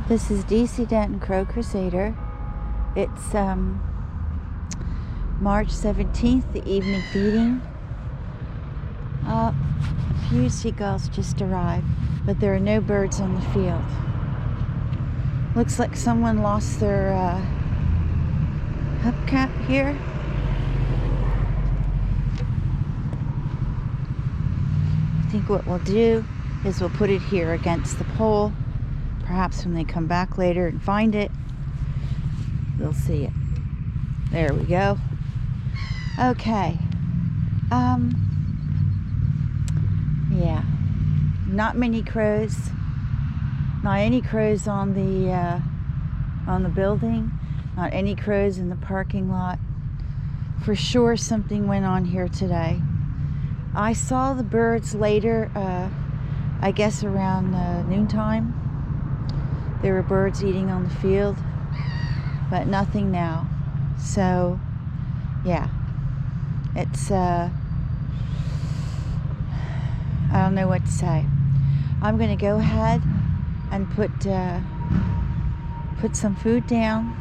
This is DC Danton Crow Crusader. It's March 17th, the evening feeding. A few seagulls just arrived, but there are no birds on the field. Looks like someone lost their hubcap here. I think what we'll do is we'll put it here against the pole. Perhaps when they come back later and find it, they'll see it. There we go. Okay. Yeah. Not many crows. Not any crows on the building. Not any crows in the parking lot. For sure something went on here today. I saw the birds later, I guess around noontime. There were birds eating on the field, but nothing now. So, yeah, it's, I don't know what to say. I'm going to go ahead and put some food down.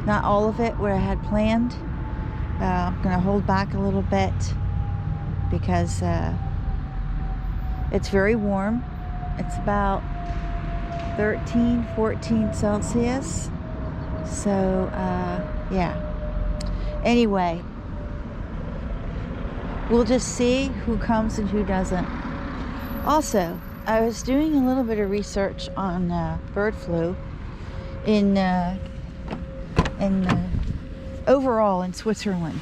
Not all of it what I had planned. I'm going to hold back a little bit because it's very warm. It's about 13, 14 Celsius. So, yeah. Anyway, we'll just see who comes and who doesn't. Also, I was doing a little bit of research on bird flu overall in Switzerland.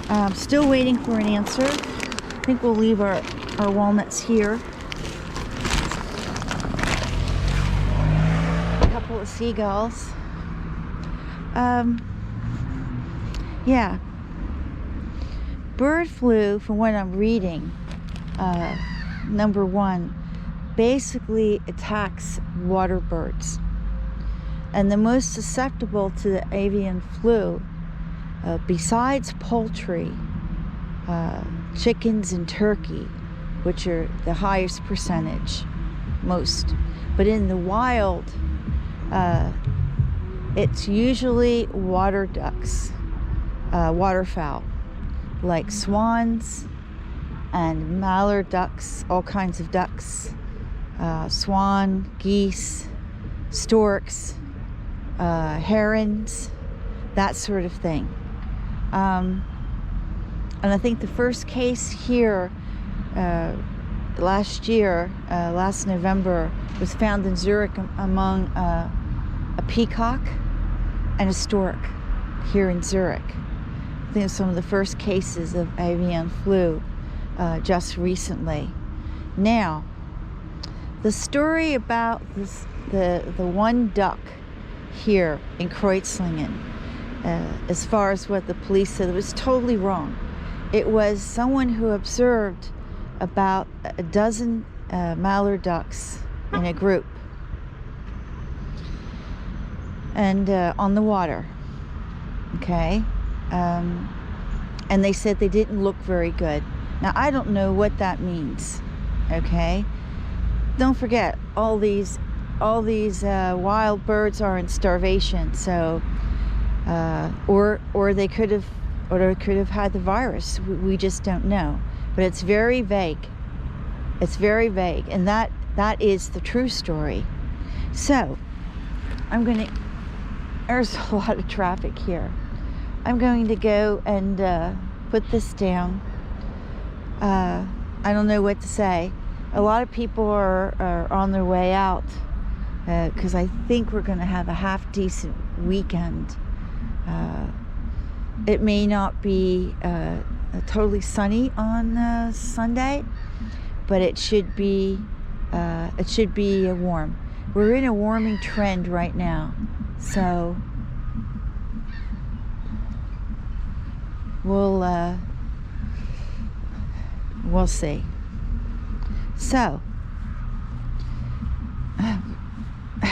I'm still waiting for an answer. I think we'll leave our walnuts here. Of seagulls. Yeah, bird flu, from what I'm reading, number one, basically attacks water birds, and the most susceptible to the avian flu, besides poultry, chickens and turkey, which are the highest percentage, most, but in the wild, it's usually water ducks, waterfowl, like swans and mallard ducks, all kinds of ducks, swan, geese, storks, herons, that sort of thing. And I think the first case here last year, last November, was found in Zurich among a peacock and a stork here in Zurich. I think it was some of the first cases of avian flu just recently. Now, the story about the one duck here in Kreuzlingen, as far as what the police said, it was totally wrong. It was someone who observed about a dozen mallard ducks in a group and on the water, okay, and they said they didn't look very good. Now I don't know what that means, okay. Don't forget, all these wild birds are in starvation, so or they could have had the virus. We just don't know, but it's very vague. It's very vague, and that is the true story. So there's a lot of traffic here. I'm going to go and put this down. I don't know what to say. A lot of people are on their way out because I think we're going to have a half decent weekend. It may not be totally sunny on Sunday, but it should be warm. We're in a warming trend right now, so we'll see. So I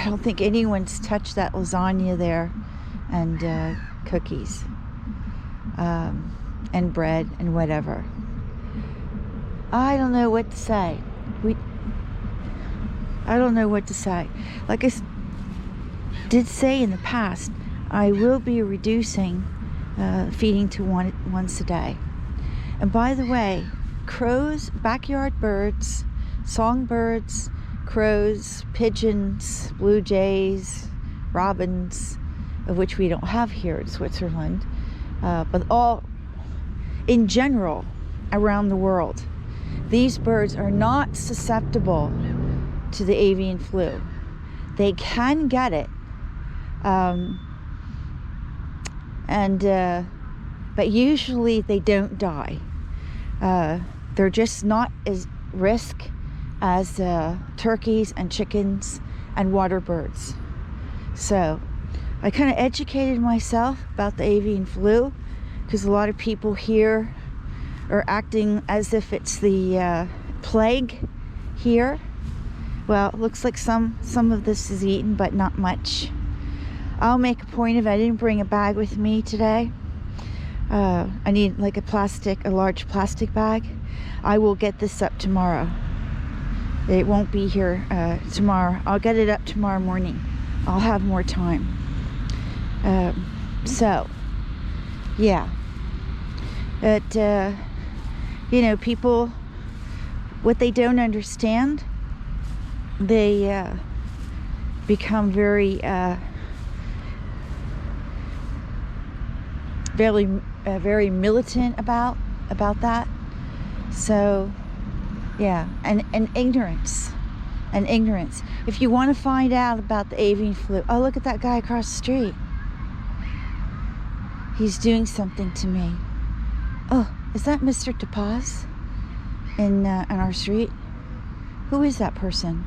don't think anyone's touched that lasagna there, and cookies, and bread and whatever. I don't know what to say. I don't know what to say. Like did say in the past I will be reducing feeding to once a day. And by the way, crows, backyard birds, songbirds, crows, pigeons, blue jays, robins, of which we don't have here in Switzerland, but all in general around the world, these birds are not susceptible to the avian flu. They can get it, but usually they don't die. They're just not as risk as turkeys and chickens and water birds. So I kind of educated myself about the avian flu, because a lot of people here are acting as if it's the plague here. Well, it looks like some of this is eaten, but not much. I'll make a point of it. I didn't bring a bag with me today. I need like a large plastic bag. I will get this up tomorrow. It won't be here tomorrow. I'll get it up tomorrow morning. I'll have more time. So, yeah. But, you know, people, what they don't understand, they become very militant about that. So yeah, and ignorance. If you want to find out about the avian flu, oh, look at that guy across the street. He's doing something to me. Oh, is that Mr. DePaz in our street? Who is that person?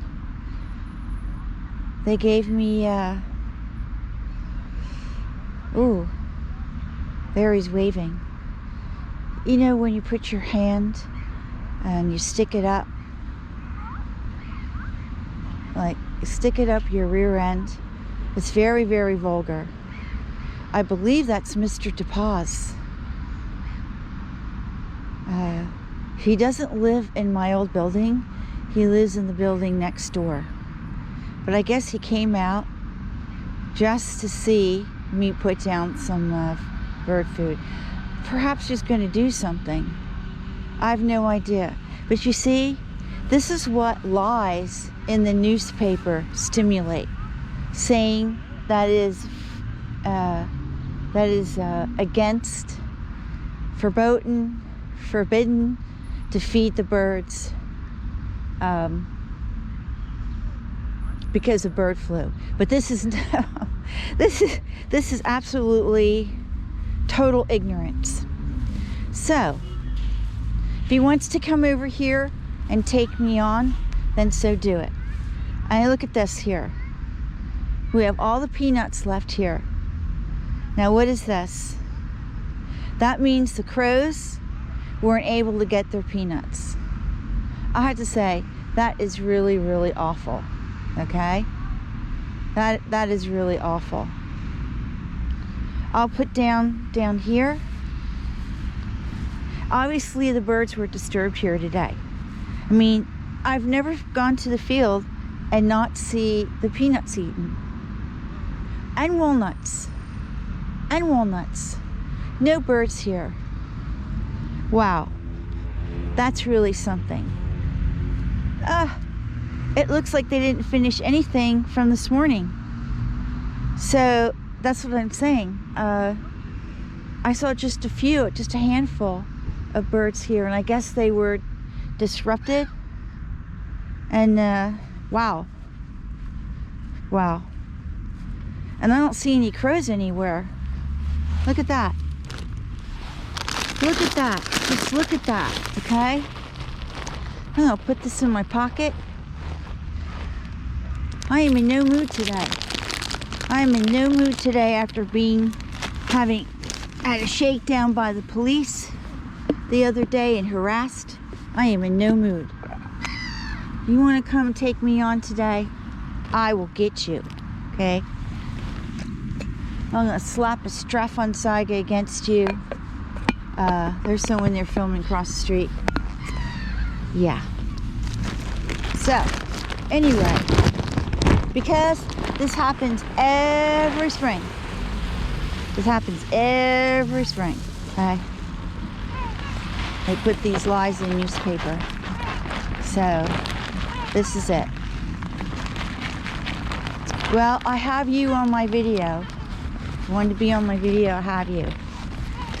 They gave me ooh, there he's waving. You know when you put your hand and you stick it up, like stick it up your rear end. It's very, very vulgar. I believe that's Mr. DePaz. He doesn't live in my old building. He lives in the building next door. But I guess he came out just to see me put down some bird food. Perhaps he's going to do something. I have no idea. But you see, this is what lies in the newspaper stimulate, saying that is against, forbidden to feed the birds because of bird flu. But this is this is absolutely total ignorance. So if he wants to come over here and take me on, then so do it. And look at this here. We have all the peanuts left here. Now what is this? That means the crows weren't able to get their peanuts. I have to say, that is really, really awful. Okay? That is really awful. I'll put down here. Obviously the birds were disturbed here today. I mean, I've never gone to the field and not see the peanuts eaten. And walnuts. No birds here. Wow. That's really something. It looks like they didn't finish anything from this morning. So that's what I'm saying. I saw just a handful of birds here, and I guess they were disrupted. And wow. And I don't see any crows anywhere. Look at that. Just look at that, okay? I'll put this in my pocket. I am in no mood today. After having had a shakedown by the police the other day and harassed. I am in no mood. You want to come and take me on today? I will get you, okay? I'm going to slap a Strafanzeige against you. There's someone there filming across the street. Yeah. So, anyway, because this happens every spring. This happens every spring, okay? They put these lies in newspaper. So, this is it. Well, I have you on my video. If you wanted to be on my video, I have you.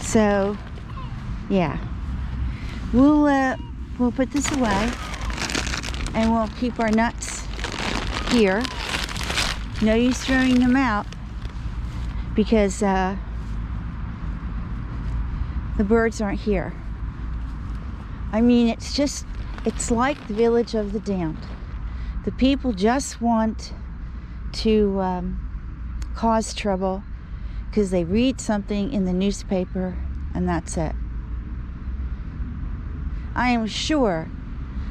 So, yeah. We'll put this away. And we'll keep our nuts here. No use throwing them out. Because the birds aren't here. I mean, it's like the village of the damned. The people just want to cause trouble because they read something in the newspaper and that's it. I am sure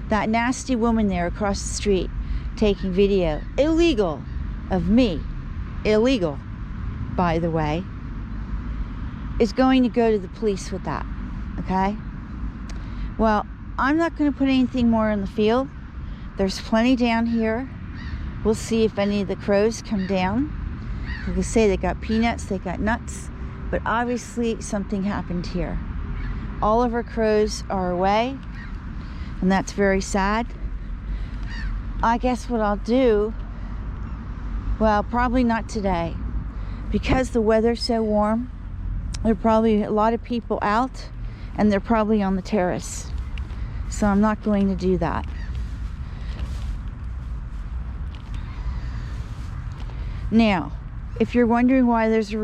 that nasty woman there across the street taking video, illegal, of me, illegal, by the way, is going to go to the police with that, okay? Well, I'm not going to put anything more in the field. There's plenty down here. We'll see if any of the crows come down. Like I say, they got peanuts, they got nuts, but obviously something happened here. All of our crows are away, and that's very sad. I guess what I'll do, well, probably not today, because the weather's so warm, there are probably a lot of people out, and they're probably on the terrace. So I'm not going to do that. Now, if you're wondering why there's a